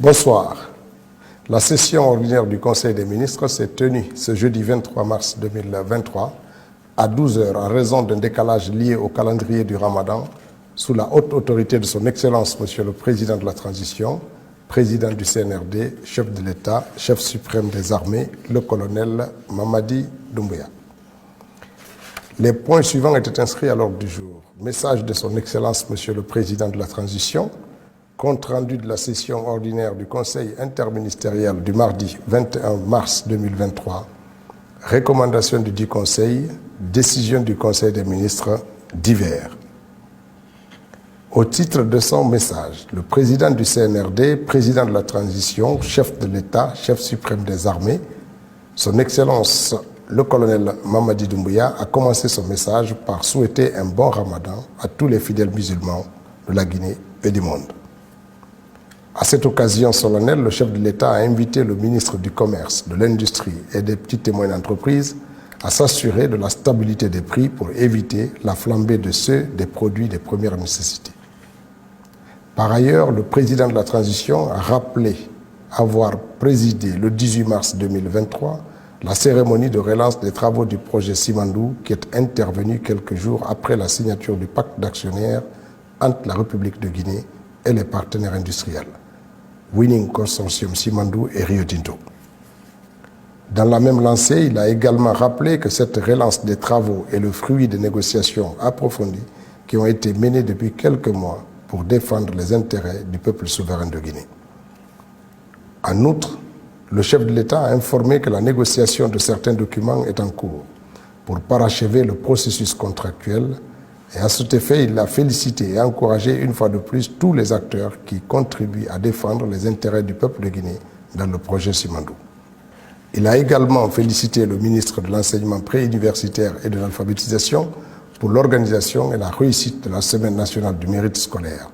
Bonsoir. La session ordinaire du Conseil des ministres s'est tenue ce jeudi 23 mars 2023 à 12 h en raison d'un décalage lié au calendrier du Ramadan sous la haute autorité de son Excellence, Monsieur le Président de la Transition, Président du CNRD, chef de l'État, chef suprême des armées, le colonel Mamadi Doumbouya. Les points suivants étaient inscrits à l'ordre du jour. Message de son Excellence, Monsieur le Président de la Transition, compte rendu de la session ordinaire du Conseil interministériel du mardi 21 mars 2023, recommandation du dit Conseil, décision du Conseil des ministres divers. Au titre de son message, le président du CNRD, président de la transition, chef de l'État, chef suprême des armées, son Excellence le colonel Mamadi Doumbouya a commencé son message par souhaiter un bon ramadan à tous les fidèles musulmans de la Guinée et du monde. À cette occasion solennelle, le chef de l'État a invité le ministre du Commerce, de l'Industrie et des petites et moyennes entreprises à s'assurer de la stabilité des prix pour éviter la flambée de ceux des produits de première nécessité. Par ailleurs, le président de la transition a rappelé avoir présidé le 18 mars 2023 la cérémonie de relance des travaux du projet Simandou qui est intervenue quelques jours après la signature du pacte d'actionnaires entre la République de Guinée et les partenaires industriels, Winning Consortium Simandou et Rio Tinto. Dans la même lancée, il a également rappelé que cette relance des travaux est le fruit des négociations approfondies qui ont été menées depuis quelques mois pour défendre les intérêts du peuple souverain de Guinée. En outre, le chef de l'État a informé que la négociation de certains documents est en cours pour parachever le processus contractuel et à cet effet, il a félicité et encouragé une fois de plus tous les acteurs qui contribuent à défendre les intérêts du peuple de Guinée dans le projet Simandou. Il a également félicité le ministre de l'Enseignement préuniversitaire et de l'Alphabétisation pour l'organisation et la réussite de la Semaine nationale du mérite scolaire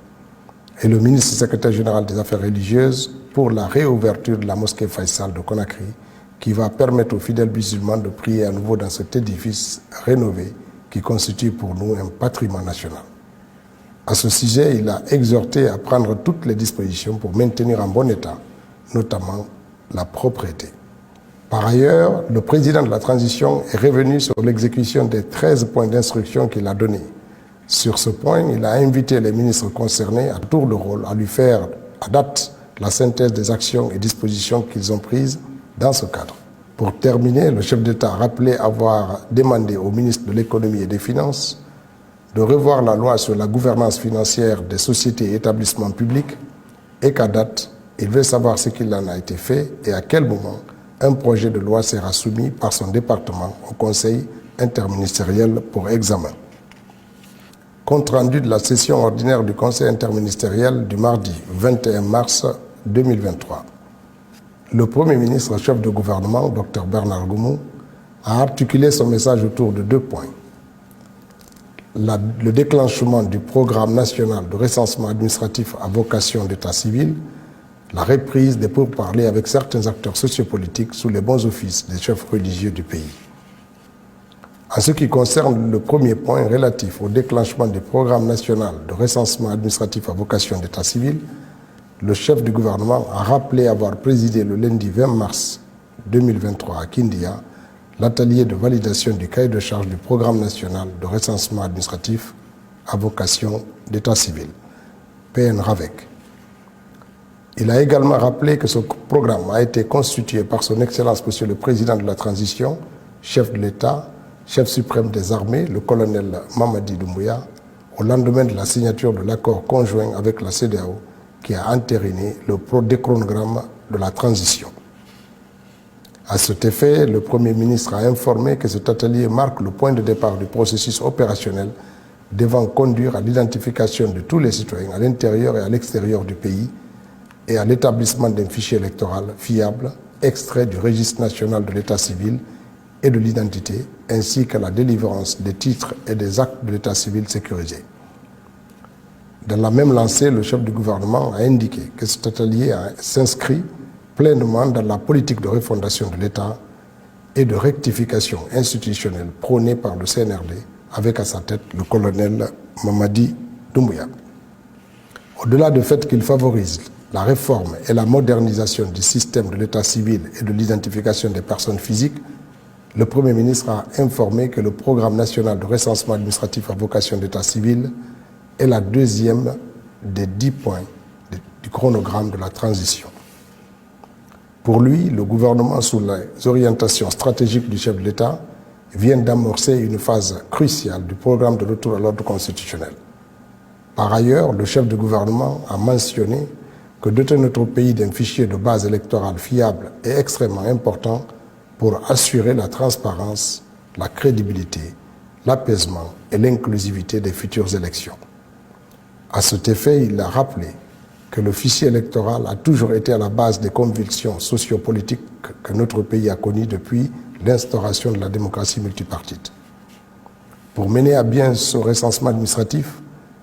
et le ministre secrétaire général des Affaires religieuses pour la réouverture de la mosquée Faisal de Conakry qui va permettre aux fidèles musulmans de prier à nouveau dans cet édifice rénové qui constitue pour nous un patrimoine national. À ce sujet, il a exhorté à prendre toutes les dispositions pour maintenir en bon état, notamment la propreté. Par ailleurs, le président de la transition est revenu sur l'exécution des 13 points d'instruction qu'il a donnés. Sur ce point, il a invité les ministres concernés à tour de rôle à lui faire à date la synthèse des actions et dispositions qu'ils ont prises dans ce cadre. Pour terminer, le chef d'État a rappelé avoir demandé au ministre de l'Économie et des Finances de revoir la loi sur la gouvernance financière des sociétés et établissements publics et qu'à date, il veut savoir ce qu'il en a été fait et à quel moment un projet de loi sera soumis par son département au Conseil interministériel pour examen. Compte rendu de la session ordinaire du Conseil interministériel du mardi 21 mars 2023. Le Premier ministre, chef de gouvernement, Dr Bernard Goumou, a articulé son message autour de 2 points. Le déclenchement du programme national de recensement administratif à vocation d'état civil, la reprise des pourparlers avec certains acteurs sociopolitiques sous les bons offices des chefs religieux du pays. En ce qui concerne le premier point relatif au déclenchement du programme national de recensement administratif à vocation d'état civil, le chef du gouvernement a rappelé avoir présidé le lundi 20 mars 2023 à Kindia l'atelier de validation du cahier de charge du programme national de recensement administratif à vocation d'état civil, PNRAVEC. Il a également rappelé que ce programme a été constitué par son Excellence Monsieur le Président de la Transition, chef de l'État, chef suprême des armées, le colonel Mamadi Doumbouya, au lendemain de la signature de l'accord conjoint avec la CEDEAO qui a entériné le déchronogramme de la transition. À cet effet, le Premier ministre a informé que cet atelier marque le point de départ du processus opérationnel devant conduire à l'identification de tous les citoyens à l'intérieur et à l'extérieur du pays et à l'établissement d'un fichier électoral fiable, extrait du registre national de l'état civil et de l'identité, ainsi qu'à la délivrance des titres et des actes de l'état civil sécurisés. Dans la même lancée, le chef du gouvernement a indiqué que cet atelier s'inscrit pleinement dans la politique de refondation de l'État et de rectification institutionnelle prônée par le CNRD, avec à sa tête le colonel Mamadi Doumbouya. Au-delà du fait qu'il favorise la réforme et la modernisation du système de l'état civil et de l'identification des personnes physiques, le Premier ministre a informé que le programme national de recensement administratif à vocation d'état civil est la deuxième des 10 points du chronogramme de la transition. Pour lui, le gouvernement, sous les orientations stratégiques du chef de l'État, vient d'amorcer une phase cruciale du programme de retour à l'ordre constitutionnel. Par ailleurs, le chef de gouvernement a mentionné que doter notre pays d'un fichier de base électorale fiable est extrêmement important pour assurer la transparence, la crédibilité, l'apaisement et l'inclusivité des futures élections. À cet effet, il a rappelé que le fichier électoral a toujours été à la base des convictions sociopolitiques que notre pays a connues depuis l'instauration de la démocratie multipartite. Pour mener à bien ce recensement administratif,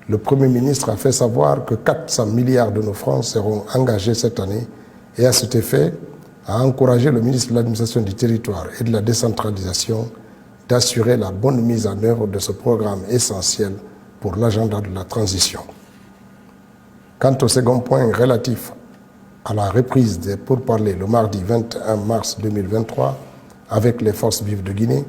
le Premier ministre a fait savoir que 400 milliards de nos francs seront engagés cette année et à cet effet a encouragé le ministre de l'Administration du Territoire et de la Décentralisation d'assurer la bonne mise en œuvre de ce programme essentiel pour l'agenda de la transition. Quant au second point relatif à la reprise des pourparlers le mardi 21 mars 2023 avec les forces vives de Guinée,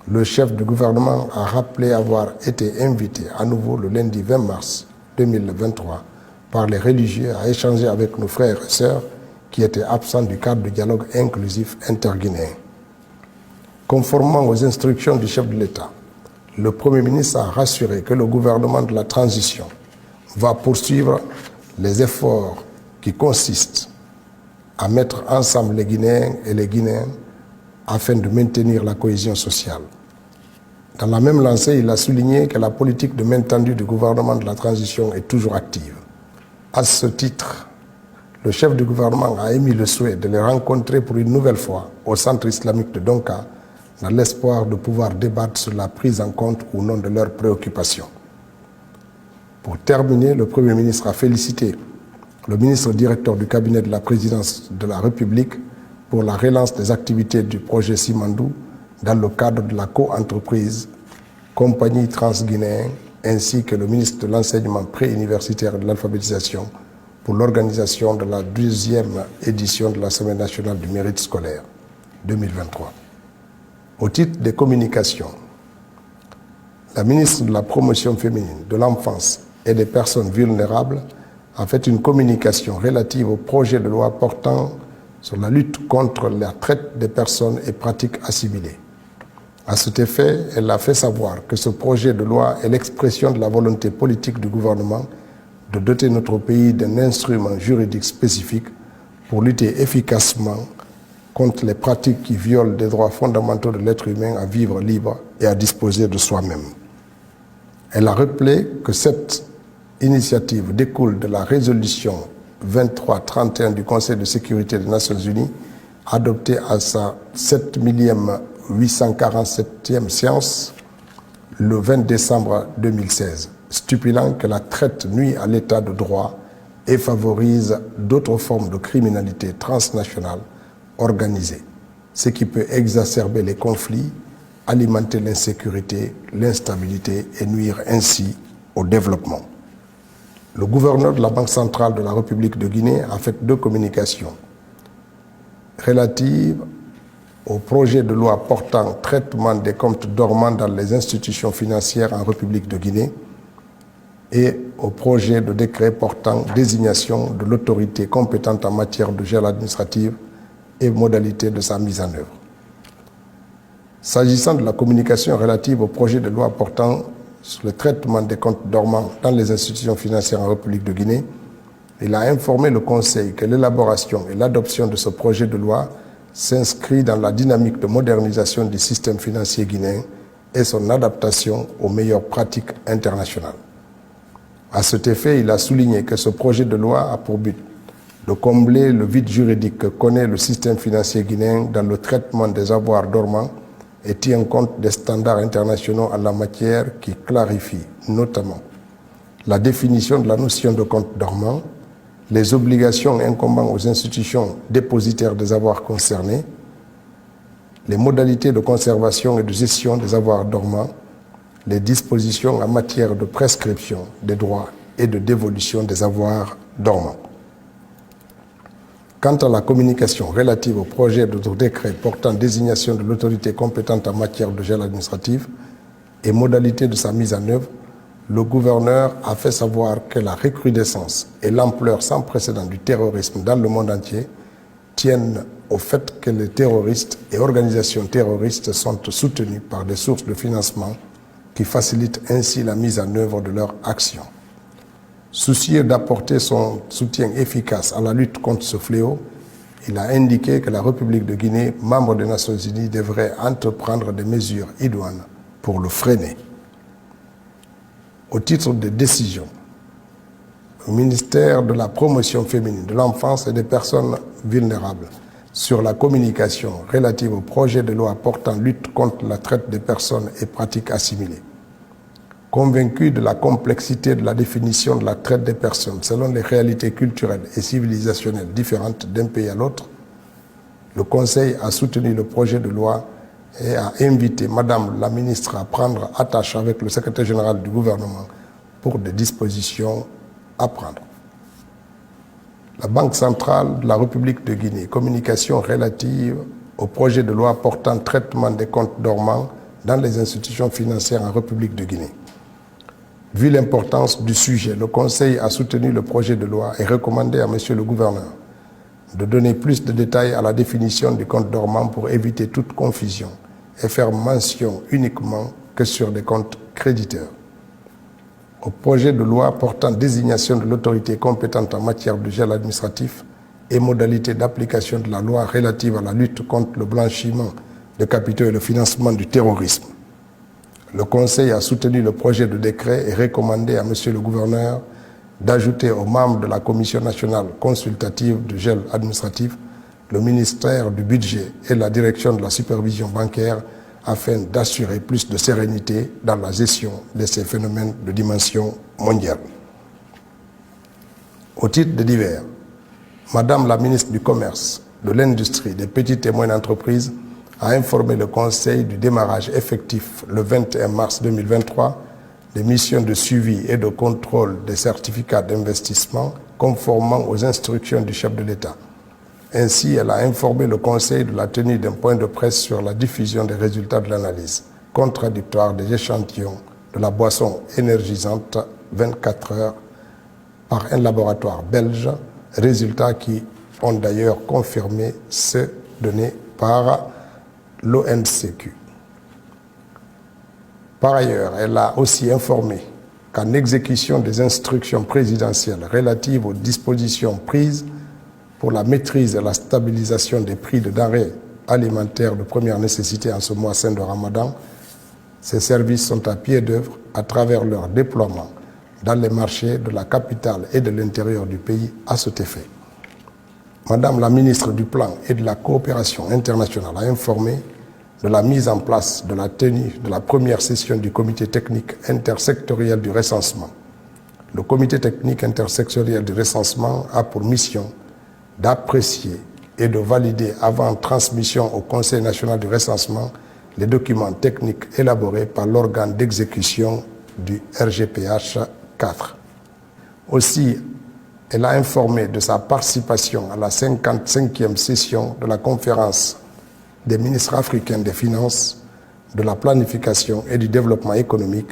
le chef du gouvernement a rappelé avoir été invité à nouveau le lundi 20 mars 2023 par les religieux à échanger avec nos frères et sœurs qui étaient absents du cadre du dialogue inclusif interguinéen. Conformément aux instructions du chef de l'État, le Premier ministre a rassuré que le gouvernement de la transition va poursuivre les efforts qui consistent à mettre ensemble les Guinéens et les Guinéennes afin de maintenir la cohésion sociale. Dans la même lancée, il a souligné que la politique de main tendue du gouvernement de la transition est toujours active. À ce titre, le chef du gouvernement a émis le souhait de les rencontrer pour une nouvelle fois au centre islamique de Donka, dans l'espoir de pouvoir débattre sur la prise en compte ou non de leurs préoccupations. Pour terminer, le Premier ministre a félicité le ministre directeur du cabinet de la présidence de la République pour la relance des activités du projet Simandou dans le cadre de la co-entreprise Compagnie Transguinéenne, ainsi que le ministre de l'Enseignement préuniversitaire et de l'Alphabétisation pour l'organisation de la 12e édition de la Semaine nationale du mérite scolaire 2023. Au titre des communications, la ministre de la Promotion féminine, de l'enfance et des personnes vulnérables a fait une communication relative au projet de loi portant sur la lutte contre la traite des personnes et pratiques assimilées. À cet effet, elle a fait savoir que ce projet de loi est l'expression de la volonté politique du gouvernement de doter notre pays d'un instrument juridique spécifique pour lutter efficacement contre les pratiques qui violent des droits fondamentaux de l'être humain à vivre libre et à disposer de soi-même. Elle a rappelé que cette initiative découle de la résolution 2331 du Conseil de sécurité des Nations Unies, adoptée à sa 7847e séance le 20 décembre 2016, stipulant que la traite nuit à l'état de droit et favorise d'autres formes de criminalité transnationale organisée, ce qui peut exacerber les conflits, alimenter l'insécurité, l'instabilité et nuire ainsi au développement. Le gouverneur de la Banque centrale de la République de Guinée a fait 2 communications relatives au projet de loi portant traitement des comptes dormants dans les institutions financières en République de Guinée et au projet de décret portant désignation de l'autorité compétente en matière de gel administrative et modalités de sa mise en œuvre. S'agissant de la communication relative au projet de loi portant sur le traitement des comptes dormants dans les institutions financières en République de Guinée, il a informé le Conseil que l'élaboration et l'adoption de ce projet de loi s'inscrit dans la dynamique de modernisation du système financier guinéen et son adaptation aux meilleures pratiques internationales. À cet effet, il a souligné que ce projet de loi a pour but de combler le vide juridique que connaît le système financier guinéen dans le traitement des avoirs dormants et tient compte des standards internationaux en la matière qui clarifient notamment la définition de la notion de compte dormant, les obligations incombant aux institutions dépositaires des avoirs concernés, les modalités de conservation et de gestion des avoirs dormants, les dispositions en matière de prescription des droits et de dévolution des avoirs dormants. Quant à la communication relative au projet de décret portant désignation de l'autorité compétente en matière de gel administratif et modalités de sa mise en œuvre, le gouverneur a fait savoir que la recrudescence et l'ampleur sans précédent du terrorisme dans le monde entier tiennent au fait que les terroristes et organisations terroristes sont soutenus par des sources de financement qui facilitent ainsi la mise en œuvre de leurs actions. Soucieux d'apporter son soutien efficace à la lutte contre ce fléau, il a indiqué que la République de Guinée, membre des Nations Unies, devrait entreprendre des mesures idoines pour le freiner. Au titre de décision, le ministère de la Promotion féminine, de l'enfance et des personnes vulnérables sur la communication relative au projet de loi portant lutte contre la traite des personnes et pratiques assimilées. Convaincu de la complexité de la définition de la traite des personnes selon les réalités culturelles et civilisationnelles différentes d'un pays à l'autre, le Conseil a soutenu le projet de loi et a invité Madame la ministre à prendre attache avec le secrétaire général du gouvernement pour des dispositions à prendre. La Banque centrale de la République de Guinée, communication relative au projet de loi portant traitement des comptes dormants dans les institutions financières en République de Guinée. Vu l'importance du sujet, le Conseil a soutenu le projet de loi et recommandé à Monsieur le gouverneur de donner plus de détails à la définition du compte dormant pour éviter toute confusion et faire mention uniquement que sur des comptes créditeurs. Au projet de loi portant désignation de l'autorité compétente en matière de gel administratif et modalités d'application de la loi relative à la lutte contre le blanchiment de capitaux et le financement du terrorisme. Le Conseil a soutenu le projet de décret et recommandé à Monsieur le gouverneur d'ajouter aux membres de la Commission nationale consultative du gel administratif le ministère du Budget et la direction de la supervision bancaire afin d'assurer plus de sérénité dans la gestion de ces phénomènes de dimension mondiale. Au titre de divers, Madame la ministre du Commerce, de l'Industrie, des petites et moyennes entreprises a informé le Conseil du démarrage effectif le 21 mars 2023 des missions de suivi et de contrôle des certificats d'investissement conformément aux instructions du chef de l'État. Ainsi, elle a informé le Conseil de la tenue d'un point de presse sur la diffusion des résultats de l'analyse contradictoire des échantillons de la boisson énergisante 24 heures par un laboratoire belge, résultats qui ont d'ailleurs confirmé ceux donnés par l'ONCQ. Par ailleurs, elle a aussi informé qu'en exécution des instructions présidentielles relatives aux dispositions prises pour la maîtrise et la stabilisation des prix de denrées alimentaires de première nécessité en ce mois saint de Ramadan, ces services sont à pied d'œuvre à travers leur déploiement dans les marchés de la capitale et de l'intérieur du pays à cet effet. Madame la ministre du Plan et de la Coopération internationale a informé de la mise en place de la tenue de la première session du comité technique intersectoriel du recensement. Le comité technique intersectoriel du recensement a pour mission d'apprécier et de valider avant transmission au Conseil national du recensement les documents techniques élaborés par l'organe d'exécution du RGPH 4. Aussi, elle a informé de sa participation à la 55e session de la conférence des ministres africains des Finances, de la planification et du développement économique,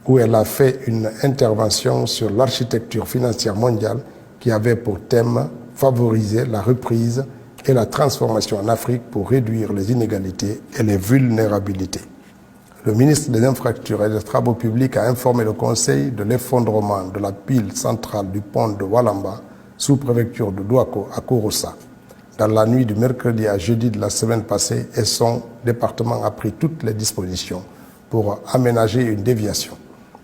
où elle a fait une intervention sur l'architecture financière mondiale qui avait pour thème favoriser la reprise et la transformation en Afrique pour réduire les inégalités et les vulnérabilités. Le ministre des Infrastructures et des Travaux publics a informé le Conseil de l'effondrement de la pile centrale du pont de Walamba, sous-préfecture de Douako à Kouroussa, dans la nuit du mercredi à jeudi de la semaine passée, et son département a pris toutes les dispositions pour aménager une déviation.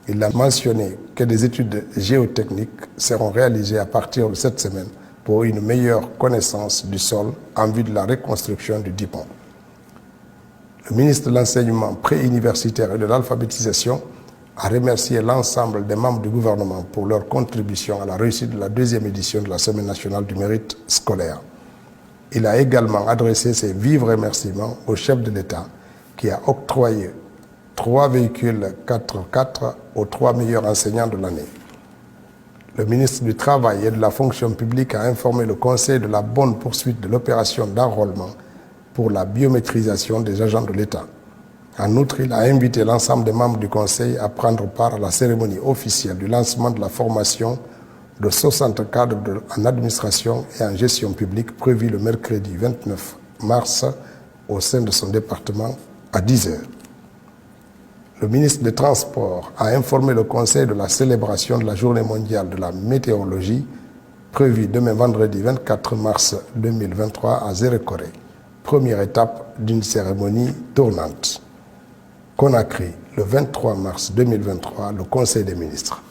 Il a mentionné que des études géotechniques seront réalisées à partir de cette semaine pour une meilleure connaissance du sol en vue de la reconstruction du dit pont. Le ministre de l'Enseignement préuniversitaire et de l'alphabétisation a remercié l'ensemble des membres du gouvernement pour leur contribution à la réussite de la deuxième édition de la Semaine nationale du mérite scolaire. Il a également adressé ses vifs remerciements au chef de l'État qui a octroyé 3 véhicules 4x4 aux 3 meilleurs enseignants de l'année. Le ministre du Travail et de la Fonction publique a informé le Conseil de la bonne poursuite de l'opération d'enrôlement pour la biométrisation des agents de l'État. En outre, il a invité l'ensemble des membres du Conseil à prendre part à la cérémonie officielle du lancement de la formation de 60 cadres en administration et en gestion publique prévue le mercredi 29 mars au sein de son département à 10 h. Le ministre des Transports a informé le Conseil de la célébration de la Journée mondiale de la météorologie prévue demain vendredi 24 mars 2023 à Zérekoré, première étape d'une cérémonie tournante. Conakry, le 23 mars 2023, le Conseil des ministres.